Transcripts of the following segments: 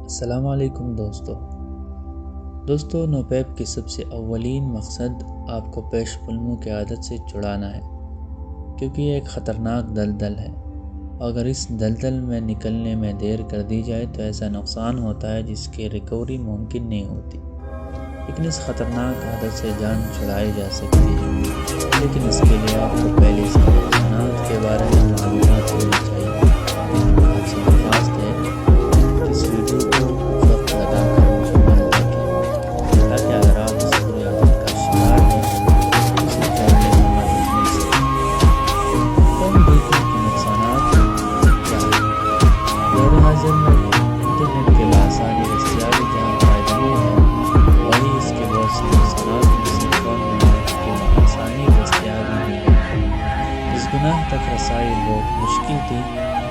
السلام علیکم دوستو نوپیپ کی سب سے اولین مقصد آپ کو پیش قدمیوں کی عادت سے چھڑانا ہے، کیونکہ یہ ایک خطرناک دلدل ہے۔ اگر اس دلدل میں نکلنے میں دیر کر دی جائے تو ایسا نقصان ہوتا ہے جس کی ریکوری ممکن نہیں ہوتی۔ لیکن اس خطرناک عادت سے جان چھڑائی جا سکتی ہے، لیکن اس کے لیے آپ کو پہلے اس کے نقصانات کے بارے میں معلومات ہونی چاہیے۔ آپ سے درخواست ہے کہ اس ویڈیو کو وقت لگا کر مکمل دیکھیں، تاکہ اگر آپ اس بری عادت کا شکار ہیں تو اسے چھوڑنے میں مدد مل سکے۔ فون دیکھنے کے نقصانات کیا ہیں؟ دور حاضر میں انٹرنیٹ کے بآسانی دستیابی جہاں فائدہ مند ہے، وہیں اس کے بہت سے نقصانات میں سے فون مواد کی آسانی دستیابی بھی ہے۔ جس گناہ تک رسائی بہت مشکل تھی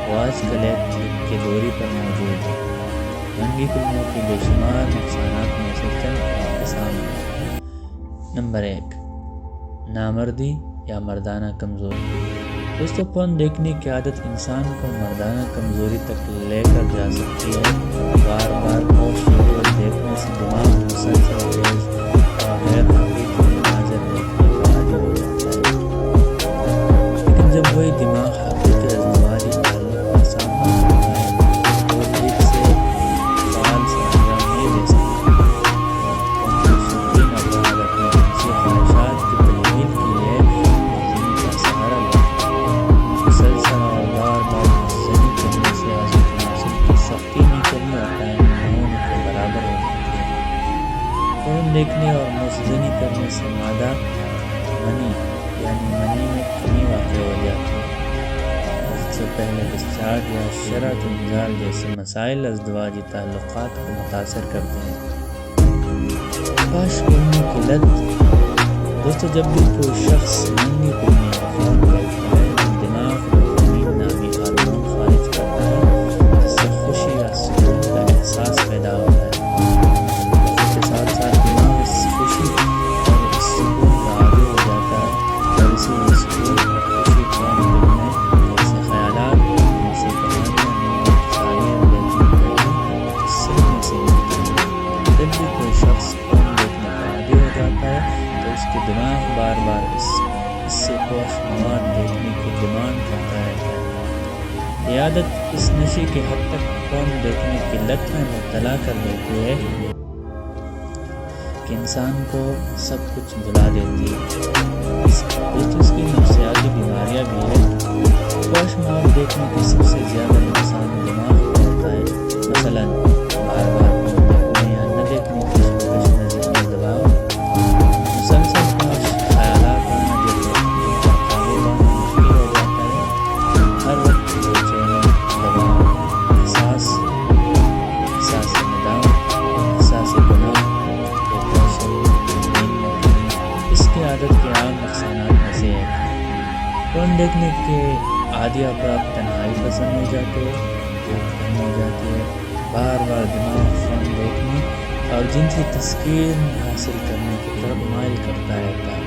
وہ آج کل ایک کلک کے دوری پر موجود ہے۔ مہنگی فلموں کی بے شمار نقصانات میں سے چند اقسام ہیں۔ نمبر 1، نامردی یا مردانہ کمزوری۔ دوستو فون دیکھنے کی عادت انسان کو مردانہ کمزوری تک لے کر جا سکتی ہے۔ بار بار پوسٹ ویڈیوز دیکھنے سے دماغ مسلسل تیز اور غیر حقیقی مناظر دیکھنے کا عادی ہو جاتا ہے، لیکن جب وہی دماغ حقیقی ازدواجی تعلق کا سامنا کرتا ہے تو وہ ٹھیک سے فعال سے انجام نہیں دے سکتا۔ فون کے شوقین افراد اپنی جنسی خواہشات کی تکمیل کے لیے مجنون کا سہارا لیتے ہیں۔ مسلسل اور بار بار مجنون کرنے سے آزو تناسب کی سختی نہیں کرنی اور ٹائم نہ ہونے کے برابر ہو جاتی ہے۔ فون دیکھنے اور مجنون کرنے سے مادہ منی میں کمی واقع ہو جاتی ہے۔ وقت سے پہلے ڈسچارج یا شرط انزال جیسے مسائل ازدواجی تعلقات کو متاثر کرتے ہیں۔ فحش فلموں کی لت۔ دوستو جب بھی کوئی شخص ننگی فلمیں یا فون دیکھتا ہے تو دماغ ڈوپامین نامی ہارمون خارج کرتا ہے، جس سے خوشی یا سکون کا احساس پیدا ہوتا ہے۔ وقت کے ساتھ ساتھ دماغ اس خوشی اور اس سکون کا عادی ہو جاتا ہے، اور اسی لیے سکون اور خوشی فون دیکھنے جیسے خیالات جیسے کہانیاں نئی شاعریاں دیکھنے پہلے اس سلمے سے ملتی ہیں۔ جب بھی کوئی شخص فون دیکھنے کا عادی ہو جاتا ہے تو اس کے دماغ بار بار اس سے پوش مواد دیکھنے کی ڈیمانڈ کرتا رہتا ہے۔ یہ عادت اس نشے کی حد تک فون دیکھنے کی لت میں مبتلا کر دیتی ہے کہ انسان کو سب کچھ بھلا دیتی ہے۔ اس کی نفسیاتی بیماریاں بھی ہیں۔ پوش مواد دیکھنے کا سب سے زیادہ نقصان دماغ کو ہوتا ہے۔ مثلاً بار بار فون دیکھنے یا نہ دیکھنے کی سوچ میں ذہنی دباؤ، مسلسل فحش خیالات آنا جن پر قابو پانا مشکل ہو جاتا ہے، ہر وقت بے چینی، دباؤ، احساس ندامت، احساس گناہ، ڈپریشن، نیند میں کمی، اس کی عادت کے عام نقصانات میں سے ایک ہے۔ فون دیکھنے کے عادی افراد تنہائی پسند ہو جاتے ہیں، بھوک کم ہو جاتی ہے، بار بار دماغ فون دیکھنے اور جنسی تسکین حاصل کرنے کی طرف مائل کرتا رہتا ہے۔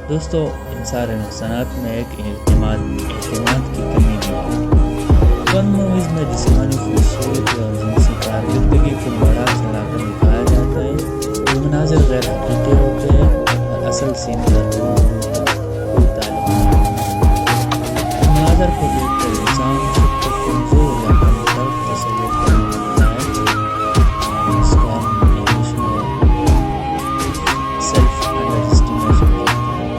دوستو ان سارے نقصانات میں ایک اعتماد کی کمی بھی ہے۔ فن موویز میں جسمانی خوبصورتی اور جنسی کارکردگی کو بڑھا چڑھا کر دکھایا جاتا ہے۔ یہ مناظر غیر حقیقی ہوتے ہیں اور اصل سین کا دور تک کوئی تعلق نہیں ہوتا۔ مناظر کو دیکھ کر انسان خود کو کمزور یا کمتر تصور کرنے لگتا ہے، اس کو ہم انگلش میں سیلف انڈر اسٹیمیشن کہتے ہیں،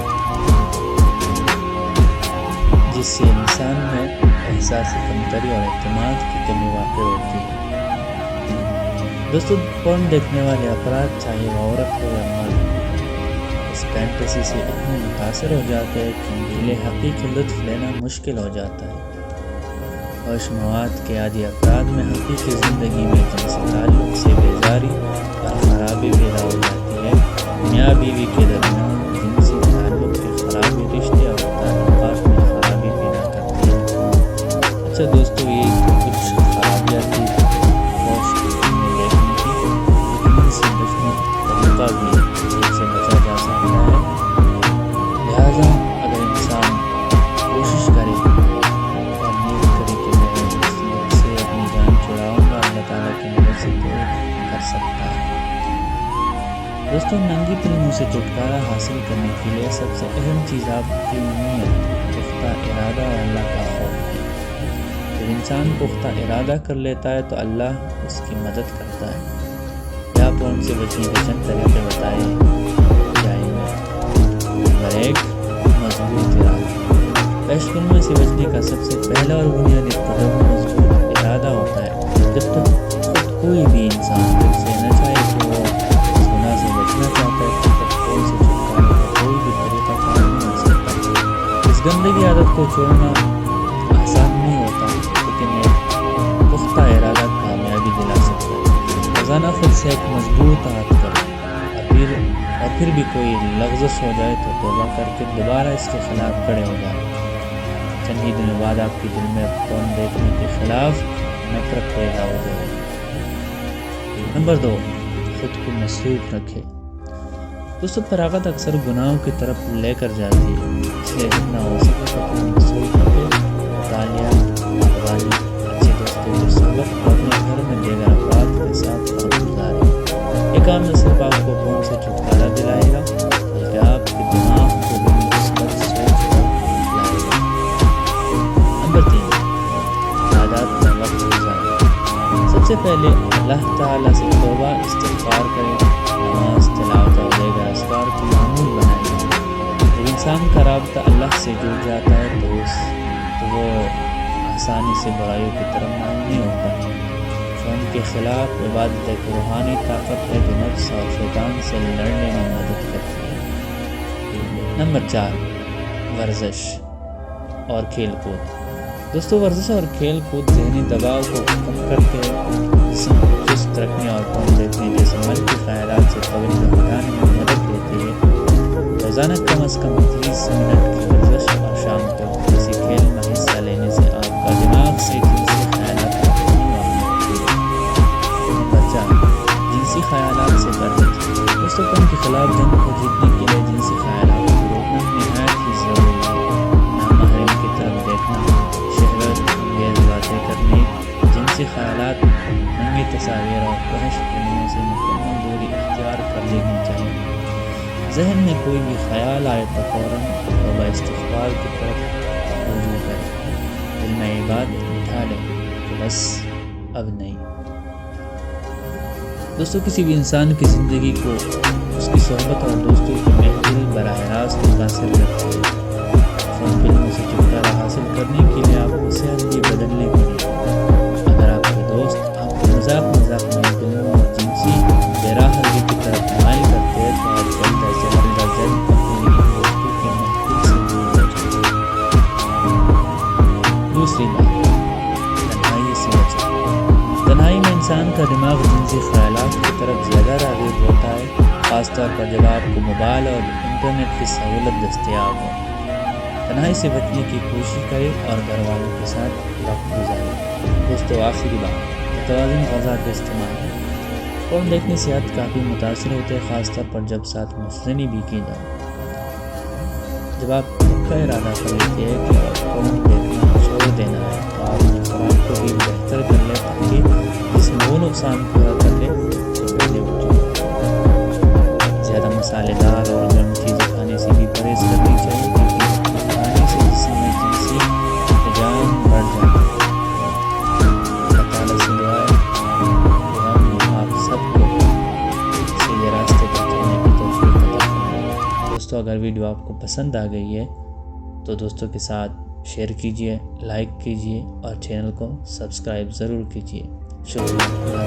جس سے انسان میں احساس کمتری اور اعتماد کی کمی واقع ہوتی ہے۔ دوستو فون دیکھنے والے افراد چاہے وہ عورت ہو یا مرد، اس فینٹیسی سے اتنے متاثر ہو جاتے ہیں کہ ان کے لیے حقیقی لطف لینا مشکل ہو جاتا ہے۔ فحش مواد کے عادی افراد میں حقیقی زندگی میں جنسی تعلق سے بیزاری اور خرابی پیدا ہو جاتی ہے۔ میاں بیوی کے درمیان جنسی تعلق کی خرابی رشتے اور تعلقات میں خرابی پیدا کرتی ہے۔ اچھا دوستو یہ کچھ خرابیاں تھی فحش فلمیں دیکھنے کی، لیکن ان سے بچنے کا طریقہ بھی ہے جن سے بچا جا سکتا ہے۔ لہٰذا اگر انسان کوشش کرے اور نیت کرے کہ میں اس لت سے اپنی جان چھڑاؤں گا، اللہ تعالیٰ دوستوں ننگی فلموں سے چھٹکارا حاصل کرنے کے لیے سب سے اہم چیز آپ کی نیت، پختہ ارادہ اور اللہ کا خوف ہے۔ جب انسان پختہ ارادہ کر لیتا ہے تو اللہ اس کی مدد کرتا ہے۔ یا پون سے بچنے کے چند طریقے بتائے جائیں گے۔ نمبر 1، مضبوط ارادہ۔ پیش فلموں سے بچنے کا سب سے پہلا اور بنیادی قدم مضبوط ارادہ ہوتا ہے۔ جب تک خود کوئی بھی انسان دل سے نہ چاہے کہ وہ گناہ سے بچنا چاہتا ہے، تب تک فون سے چھٹکارے کا کوئی بھی طریقہ کار نہیں ہو سکتا۔ اس گندگی عادت کو چھوڑنا آسان نہیں ہوتا، لیکن ایک پختہ ارادہ کامیابی دلا سکتا ہے۔ روزانہ خود سے ایک مضبوط عہد کریں، اور پھر بھی کوئی لغزش ہو جائے تو توبہ کر کے دوبارہ اس کے خلاف کھڑے ہو جائیں۔ چند ہی دنوں بعد آپ کے دل میں فون دیکھنے کے خلاف نفرت پیدا ہو جائے۔ نمبر 2، خود کو مصروف رکھے۔ دوستوں فراغت اکثر گناہوں کی طرف لے کر جاتی ہے، اس لیے جتنا ہو سکے خود کو مصروف رکھے۔ مطالعہ، باغبانی، اچھے دوستوں کے صحبت اور اپنے گھر میں دیگر افراد کے ساتھ وقت گزارے۔ یہ کام نہ صرف آپ کو فون سے چھٹکارا دلائے گا بلکہ آپ کے دماغ کو بھی مثبت سوچ پر لائے گا۔ نمبر 3، عبادات میں وقت گزارے۔ سب سے پہلے اللہ تعالیٰ سے توبہ استغفار کریں، نماز، تلاوت اور دیگر اذکار کو معمول بنائیں۔ جب انسان کا رابطہ اللہ سے جڑ جاتا ہے تو وہ آسانی سے برائیوں کی طرف مائل نہیں ہوتا۔ فون کے خلاف عبادت ایک روحانی طاقت ہے جو نفس اور شیطان سے لڑنے میں مدد کرتی ہے۔ نمبر 4، ورزش اور کھیل کود۔ دوستو ورزش اور کھیل کود ذہنی دباؤ کو کم کرتے ہیں، جسم کو چست رکھنے اور فون دیکھنے جیسے منفی خیالات سے توجہ ہٹانے میں مدد دیتی ہے۔ روزانہ کم از کم 30 منٹ کی ورزش اور شام کو کسی کھیل میں حصہ لینے سے آپ کا دماغ سے جنسی خیالات نہیں ہوتی ہے۔ نمبر 4، جنسی خیالات سے پرہیز۔ دوستو فون کے خلاف جنگ کو جیتنے کے لیے جنسی خیالات کو روکنا نہایت ہی ضروری ہے۔ نامحرم کی طرف دیکھنا، شہوت انگیز باتیں کرنے، جنسی خیالات، ننگی تصاویر اور فحش فلموں سے مکمل دوری اختیار کر لینی چاہیے۔ ذہن میں کوئی بھی خیال آئے تو فوراً توبہ استغفار کی طرف رجوع کریں۔ دل میں یہ بات بٹھا لیں کہ بس اب نہیں۔ دوستوں کسی بھی انسان کی زندگی کو اس کی صحبت اور دوستوں کے محفل براہ راست متاثر کرتی ہے۔ فون فلموں سے چھٹکارا حاصل کرنے کے لیے آپ کو صحت بھی بدلنی پڑے گی۔ اگر آپ کے دوست آپ کو مذاق میں فلموں اور جنسی بےراہی کی طرف مائل کرتے ہیں تو آپ جلد از جلد اپنے ان دوستوں کے محفل سے دور ہو جائیں۔ دوسری بات، تنہائی سے بچیں۔ تنہائی میں انسان کا دماغ جنسی خیالات کی طرف زیادہ راغب ہوتا ہے، خاص طور پر جب آپ کو موبائل اور انٹرنیٹ کی سہولت دستیاب ہو۔ تنہائی سے بچنے کی کوشش کریں اور گھر والوں کے ساتھ وقت گزاریں۔ دوستو آخری بات، متوازن غذا کا استعمال۔ فون دیکھنے سے صحت کافی متاثر ہوتے ہیں، خاص طور پر جب ساتھ مثلاً بھی کی جائے۔ جب آپ پکا ارادہ کر لیتے ہیں کہ فون دیکھنا چھوڑ دینا ہے تو آپ اپنی خوراک کو بھی بہتر کر لیں تاکہ جسم وہ نقصان پورا کر لے جو پہلے ہو چکا۔ زیادہ مسالے دار اور گرم چیزیں کھانے سے بھی پرہیز کرنی چاہیے کیونکہ کھانے سے جسم میں جنسی حجام بڑھ جاتا ہے۔ اللہ تعالیٰ سے دعا ہے کہ ہم آپ سب کو سیدھے راستے پر چلنے کی توفیق عطا فرمائے۔ دوستو اگر ویڈیو آپ کو پسند آ گئی ہے تو دوستوں کے ساتھ شیئر کیجئے، لائک کیجئے اور چینل کو سبسکرائب ضرور کیجئے۔ شکریہ۔